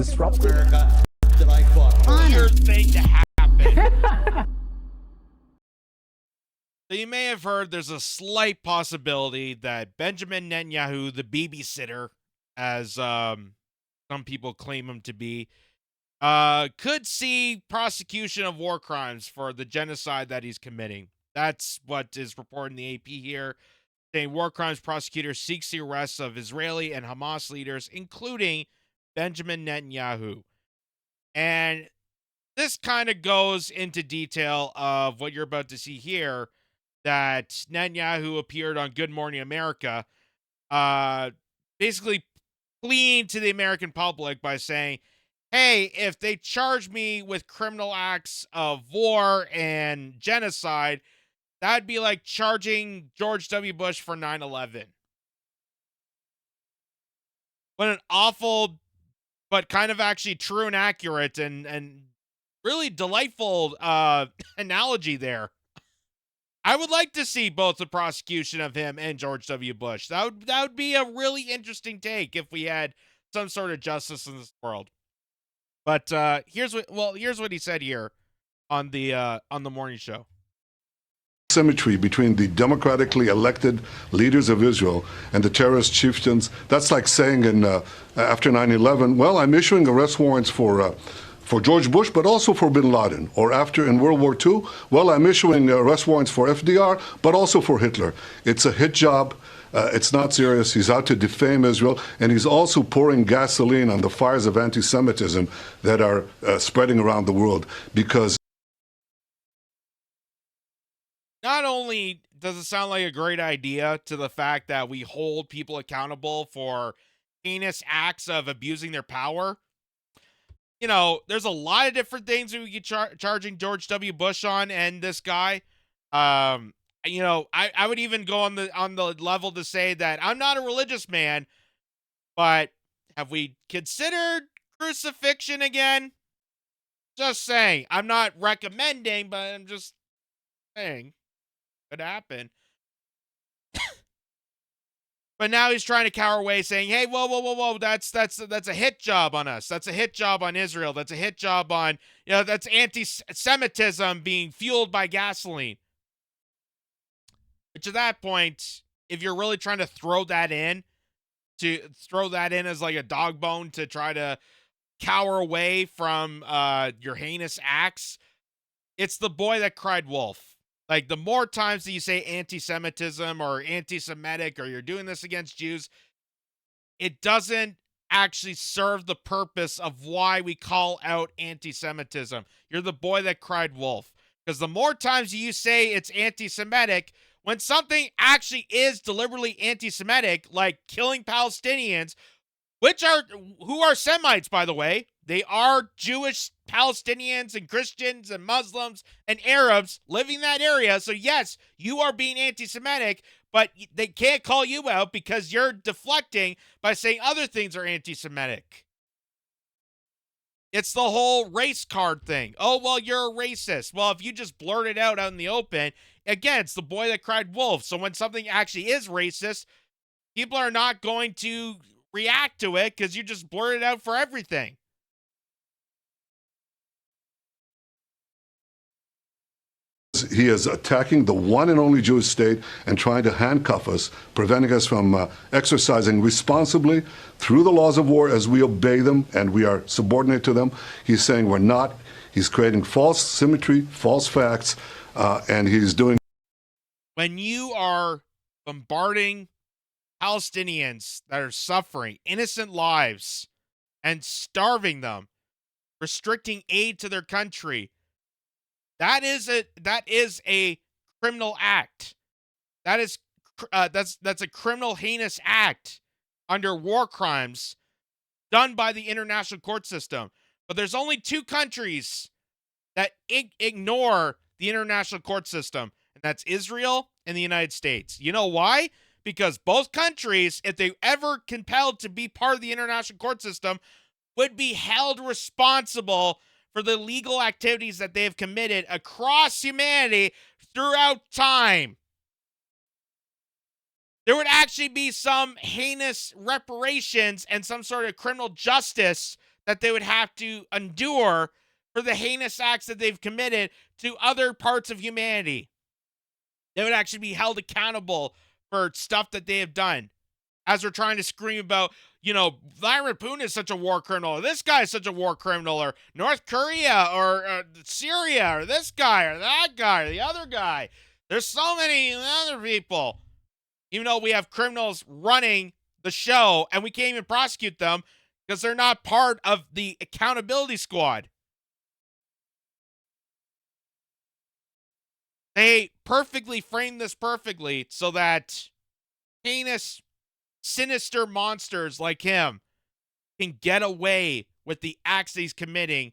disrupted. America that I fought for. Weird thing to happen. So you may have heard there's a slight possibility that Benjamin Netanyahu, the babysitter, as some people claim him to be, could see prosecution of war crimes for the genocide that he's committing. That's what is reported in the AP here, saying war crimes prosecutor seeks the arrest of Israeli and Hamas leaders, including Benjamin Netanyahu. And this kind of goes into detail of what you're about to see here, that Netanyahu appeared on Good Morning America, basically pleading to the American public by saying, hey, if they charge me with criminal acts of war and genocide, that'd be like charging George W. Bush for 9/11. What an awful, but kind of actually true and accurate and really delightful analogy there. I would like to see both the prosecution of him and George W. Bush. That would be a really interesting take if we had some sort of justice in this world. But here's what he said here on the morning show. Symmetry between the democratically elected leaders of Israel and the terrorist chieftains. That's like saying after 9/11, well, I'm issuing arrest warrants for George Bush, but also for bin Laden. Or after in World War II, well, I'm issuing arrest warrants for FDR, but also for Hitler. It's a hit job. It's not serious. He's out to defame Israel, and he's also pouring gasoline on the fires of anti-Semitism that are spreading around the world. Because not only does it sound like a great idea to the fact that we hold people accountable for heinous acts of abusing their power, you know, there's a lot of different things we could charging George W. Bush on and this guy. You know, I would even go on the level to say that I'm not a religious man, but have we considered crucifixion again? Just saying. I'm not recommending, but I'm just saying. Could happen. But now he's trying to cower away, saying, hey, whoa, that's a hit job on us. That's a hit job on Israel. That's a hit job on, you know, that's anti-Semitism being fueled by gasoline. But to that point, if you're really trying to throw that in as like a dog bone to try to cower away from your heinous acts, it's the boy that cried wolf. Like, the more times that you say anti-Semitism or anti-Semitic or you're doing this against Jews, it doesn't actually serve the purpose of why we call out anti-Semitism. You're the boy that cried wolf. Because the more times you say it's anti-Semitic, when something actually is deliberately anti-Semitic, like killing Palestinians, who are Semites, by the way. They are Jewish Palestinians and Christians and Muslims and Arabs living in that area. So yes, you are being anti-Semitic, but they can't call you out because you're deflecting by saying other things are anti-Semitic. It's the whole race card thing. Oh, well, you're a racist. Well, if you just blurt it out in the open, again, it's the boy that cried wolf. So when something actually is racist, people are not going to react to it because you just blurt it out for everything. he is attacking the one and only Jewish state and trying to handcuff us, preventing us from exercising responsibly through the laws of war as we obey them and we are subordinate to them. He's saying we're not. He's creating false symmetry, false facts, and he's doing. When you are bombarding Palestinians that are suffering innocent lives and starving them, restricting aid to their country, that is a criminal act. That's a criminal, heinous act under war crimes done by the international court system. But there's only two countries that ignore the international court system, and that's Israel and the United States. You know why? Because both countries, if they ever compelled to be part of the international court system, would be held responsible for the legal activities that they have committed across humanity throughout time. There would actually be some heinous reparations and some sort of criminal justice that they would have to endure for the heinous acts that they've committed to other parts of humanity. They would actually be held accountable for stuff that they have done. As we're trying to scream about, Vladimir Putin is such a war criminal, or this guy is such a war criminal, or North Korea, or Syria, or this guy, or that guy, or the other guy. There's so many other people. Even though we have criminals running the show, and we can't even prosecute them because they're not part of the accountability squad. They perfectly framed this perfectly so that heinous, sinister monsters like him can get away with the acts he's committing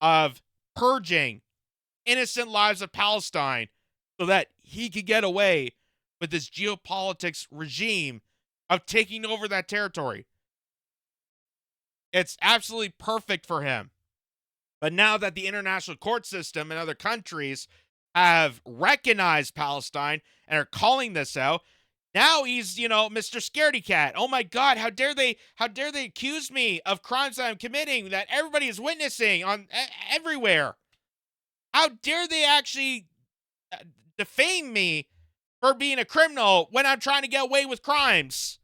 of purging innocent lives of Palestine so that he could get away with this geopolitics regime of taking over that territory. It's absolutely perfect for him. But now that the international court system and other countries have recognized Palestine and are calling this out, now he's, Mr. Scaredy Cat. Oh my God, how dare they accuse me of crimes that I'm committing that everybody is witnessing on everywhere? How dare they actually defame me for being a criminal when I'm trying to get away with crimes?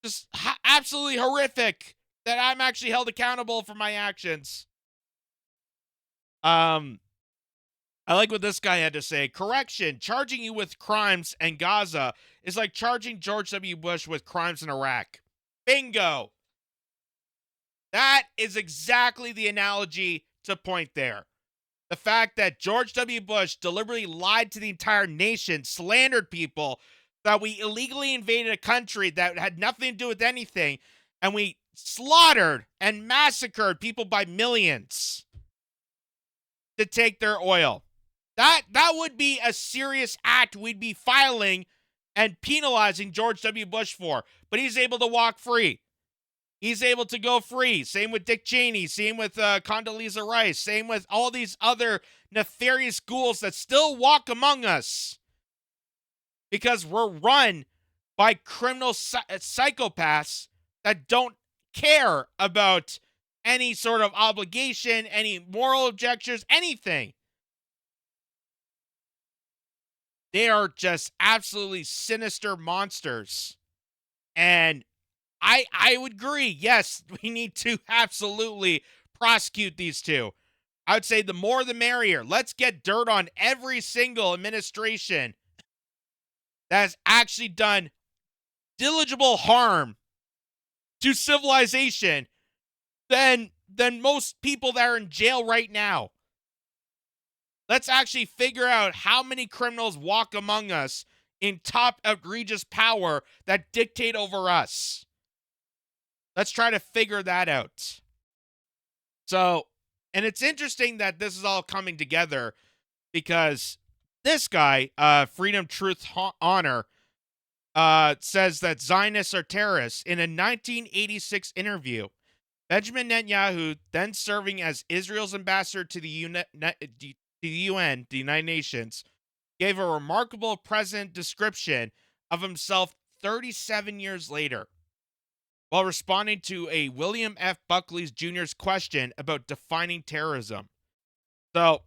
Just absolutely horrific that I'm actually held accountable for my actions. I like what this guy had to say. Correction, charging you with crimes in Gaza is like charging George W. Bush with crimes in Iraq. Bingo. That is exactly the analogy to point there. The fact that George W. Bush deliberately lied to the entire nation, slandered people, that we illegally invaded a country that had nothing to do with anything, and we slaughtered and massacred people by millions to take their oil. That would be a serious act we'd be filing and penalizing George W. Bush for. But he's able to walk free. He's able to go free. Same with Dick Cheney. Same with Condoleezza Rice. Same with all these other nefarious ghouls that still walk among us. Because we're run by criminal psychopaths that don't care about any sort of obligation, any moral objections, anything. They are just absolutely sinister monsters. And I would agree, yes, we need to absolutely prosecute these two. I would say the more the merrier. Let's get dirt on every single administration that has actually done diligible harm to civilization than most people that are in jail right now. Let's actually figure out how many criminals walk among us in top egregious power that dictate over us. Let's try to figure that out. So, and it's interesting that this is all coming together because this guy, Freedom, Truth, Honor, says that Zionists are terrorists. In a 1986 interview, Benjamin Netanyahu, then serving as Israel's ambassador to the UN, the United Nations, gave a remarkable present description of himself 37 years later, while responding to a William F. Buckley Jr.'s question about defining terrorism. So,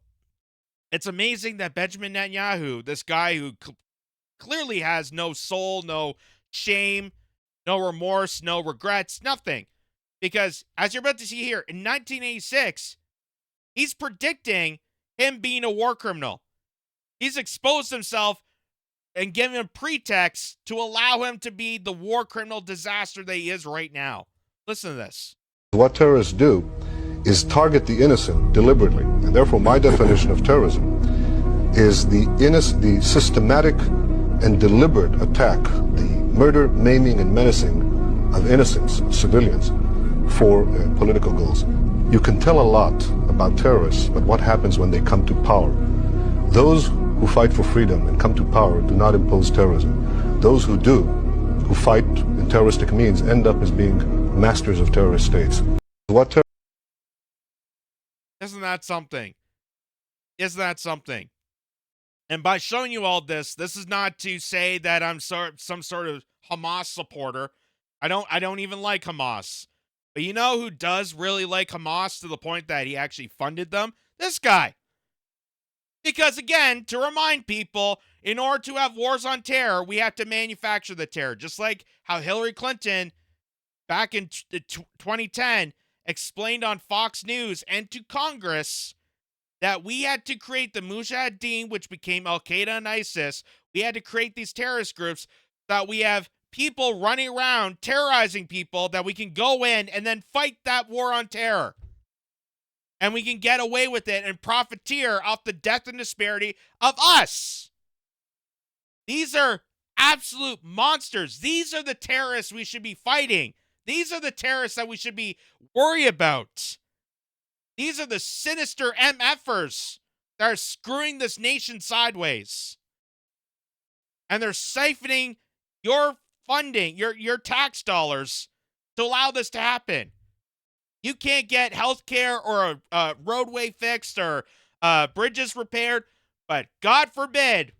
it's amazing that Benjamin Netanyahu, this guy who clearly has no soul, no shame, no remorse, no regrets, nothing. Because, as you're about to see here, in 1986, he's predicting him being a war criminal. He's exposed himself and given him pretext to allow him to be the war criminal disaster that he is right now. Listen to this. What terrorists do is target the innocent deliberately, and therefore my definition of terrorism is the systematic and deliberate attack, the murder, maiming, and menacing of innocents, civilians, for political goals. You can tell a lot about terrorists, but what happens when they come to power? Those who fight for freedom and come to power do not impose terrorism. Those who do, who fight in terroristic means, end up as being masters of terrorist states. Isn't that something? Isn't that something? And by showing you all this is not to say that I'm some sort of Hamas supporter. I don't even like Hamas. But you know who does really like Hamas to the point that he actually funded them? This guy. Because again, to remind people, in order to have wars on terror, we have to manufacture the terror. Just like how Hillary Clinton, back in 2010, explained on Fox News and to Congress that we had to create the Mujahideen, which became Al Qaeda and ISIS. We had to create these terrorist groups that we have people running around terrorizing people that we can go in and then fight that war on terror. And we can get away with it and profiteer off the death and disparity of us. These are absolute monsters. These are the terrorists we should be fighting. These are the terrorists that we should be worried about. These are the sinister MFers that are screwing this nation sideways. And they're siphoning your funding, your tax dollars to allow this to happen. You can't get health care or a roadway fixed or bridges repaired, but God forbid,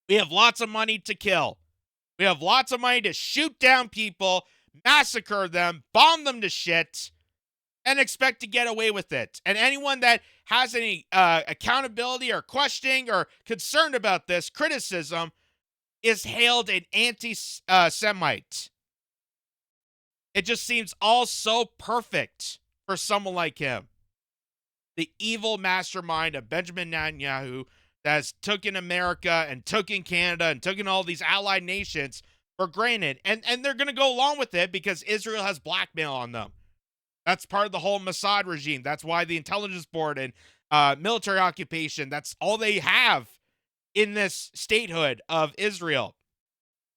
we have lots of money to kill. We have lots of money to shoot down people, massacre them, bomb them to shit, and expect to get away with it. And anyone that has any accountability or questioning or concerned about this criticism is hailed an anti-Semite. It just seems all so perfect for someone like him. The evil mastermind of Benjamin Netanyahu that has taken America and taken Canada and taken all these allied nations for granted. And they're going to go along with it because Israel has blackmail on them. That's part of the whole Mossad regime. That's why the intelligence board and military occupation, that's all they have in this statehood of Israel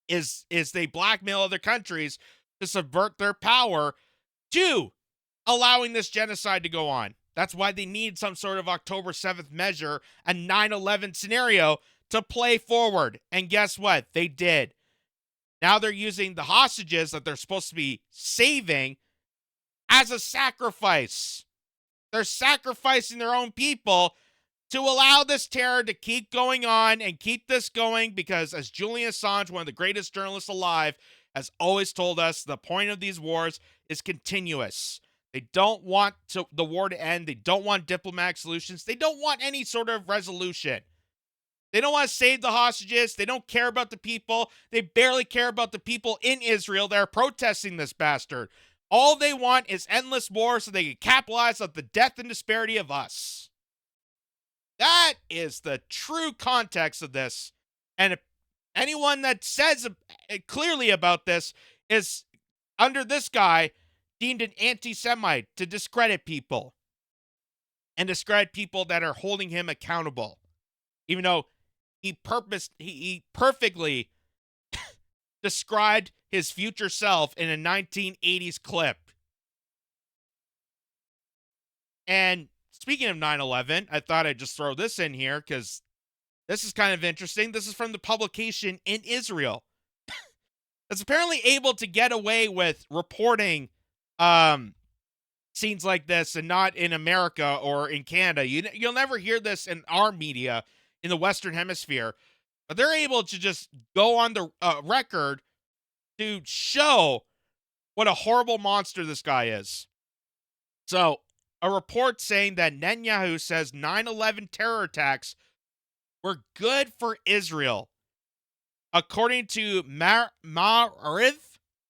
is they blackmail other countries to subvert their power to allowing this genocide to go on. That's why they need some sort of October 7th measure, a 9/11 scenario to play forward. And guess what? They did. Now they're using the hostages that they're supposed to be saving as a sacrifice. They're sacrificing their own people to allow this terror to keep going on and keep this going because, as Julian Assange, one of the greatest journalists alive, has always told us, the point of these wars is continuous. They don't want the war to end. They don't want diplomatic solutions. They don't want any sort of resolution. They don't want to save the hostages. They don't care about the people. They barely care about the people in Israel that are protesting this bastard. All they want is endless war so they can capitalize on the death and disparity of us. That is the true context of this. And anyone that says clearly about this is, under this guy, deemed an anti-Semite to discredit people. And discredit people that are holding him accountable. Even though he perfectly described his future self in a 1980s clip. And speaking of 9/11, I thought I'd just throw this in here because this is kind of interesting. This is from the publication in Israel. That's apparently able to get away with reporting scenes like this and not in America or in Canada. You'll never hear this in our media in the Western Hemisphere. But they're able to just go on the record to show what a horrible monster this guy is. So, a report saying that Netanyahu says 9/11 terror attacks were good for Israel. According to Ma'ariv,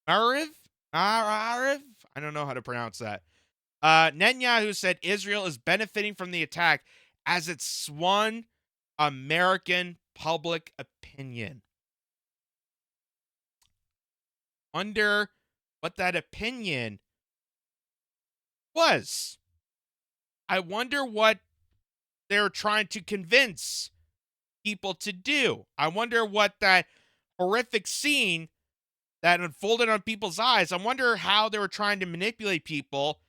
I don't know how to pronounce that. Netanyahu said Israel is benefiting from the attack as it swung American public opinion. Wonder what that opinion was. I wonder what they're trying to convince people to do. I wonder what that horrific scene that unfolded on people's eyes, I wonder how they were trying to manipulate people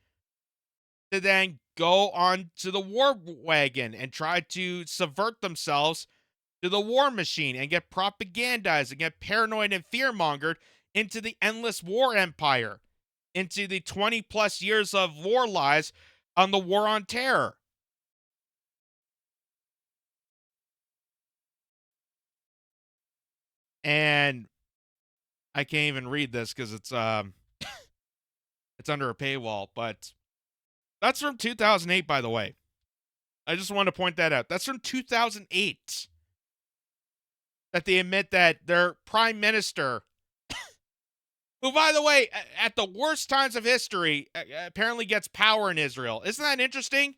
to then go on to the war wagon and try to subvert themselves to the war machine and get propagandized and get paranoid and fear-mongered into the endless war empire, into the 20 plus years of war lies on the war on terror. And I can't even read this because it's It's under a paywall, but that's from 2008, by the way. I just want to point that out. That's from 2008. That they admit that their prime minister, who, by the way, at the worst times of history, apparently gets power in Israel. Isn't that interesting?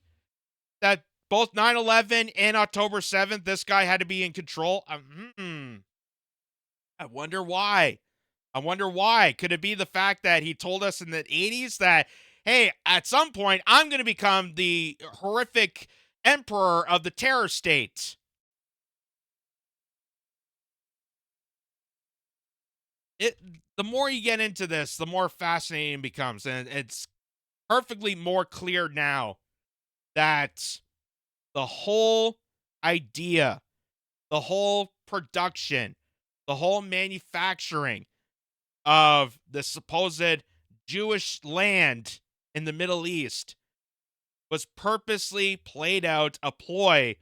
That both 9/11 and October 7th, this guy had to be in control. I wonder why. I wonder why. Could it be the fact that he told us in the 80s that, hey, at some point, I'm going to become the horrific emperor of the terror state? The more you get into this, the more fascinating it becomes. And it's perfectly more clear now that the whole idea, the whole production, the whole manufacturing of the supposed Jewish land in the Middle East was purposely played out, a ploy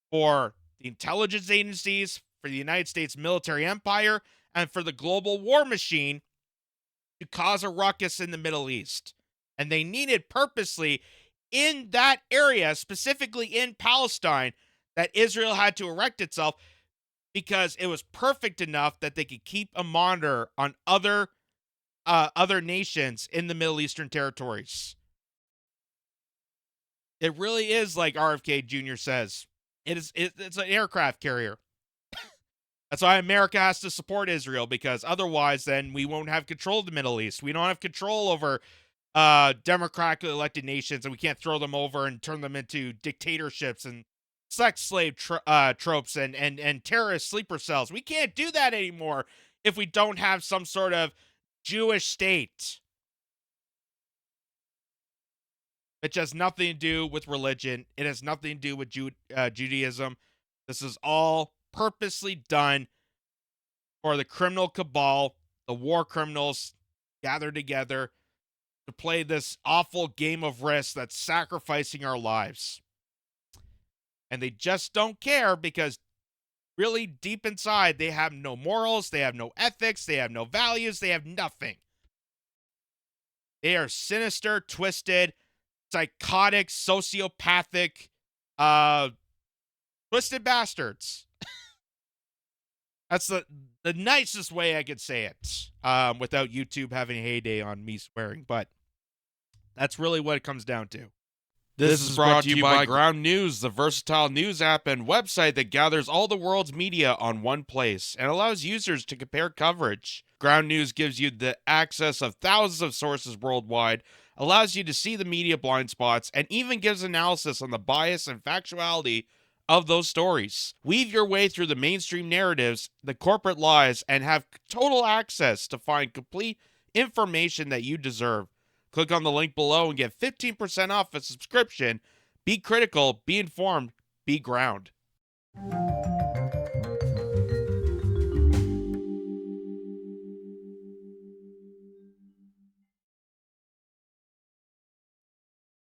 for the intelligence agencies, for the United States military empire, and for the global war machine to cause a ruckus in the Middle East. And they needed purposely in that area, specifically in Palestine, that Israel had to erect itself because it was perfect enough that they could keep a monitor on other nations in the Middle Eastern territories. It really is like RFK Jr. says. It's an aircraft carrier. That's why America has to support Israel, because otherwise then we won't have control of the Middle East. We don't have control over democratically elected nations, and we can't throw them over and turn them into dictatorships and sex slave tropes and terrorist sleeper cells. We can't do that anymore if we don't have some sort of Jewish state. It has nothing to do with religion. It has nothing to do with Judaism. This is all purposely done for the criminal cabal, the war criminals gathered together to play this awful game of risk that's sacrificing our lives. And they just don't care because really deep inside, they have no morals, they have no ethics, they have no values, they have nothing. They are sinister, twisted, psychotic, sociopathic, twisted bastards. That's the nicest way I could say it, without YouTube having a heyday on me swearing, but that's really what it comes down to. This is brought to you by Ground News, the versatile news app and website that gathers all the world's media on one place and allows users to compare coverage. Ground News gives you the access of thousands of sources worldwide, allows you to see the media blind spots, and even gives analysis on the bias and factuality of those stories. Weave your way through the mainstream narratives, the corporate lies, and have total access to find complete information that you deserve. Click on the link below and get 15% off a subscription. Be critical, be informed, be ground.